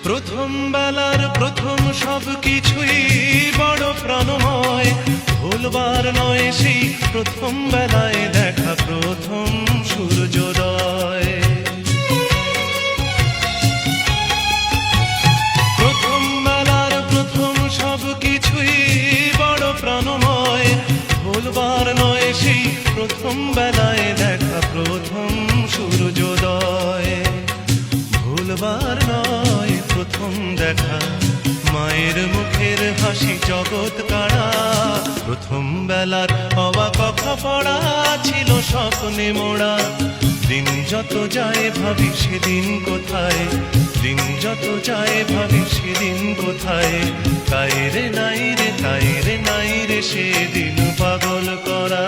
প্রথম বেলার প্রথম সব কিছুই বড় প্রাণময়, ভুলবার নয় সেই প্রথম বেলায় দেখা প্রথম সূর্যোদয়। প্রথম বেলার প্রথম সব কিছুই বড় প্রাণময়, ভুলবার নয় সেই প্রথম বেলায় দেখা প্রথম সূর্যোদয়। ভুলবার নয় প্রথম দেখা মায়ের মুখের হাসি জগৎ কাড়া, প্রথম বেলার হওয়া কথা পড়া ছিল স্বপ্নে মোড়া। দিন যত যায় ভাবি সেদিন কোথায়, দিন যত যায় ভাবি সেদিন কোথায়, কায়রে নাই রে কায়রে নাই রে সেদিন পাগল করা।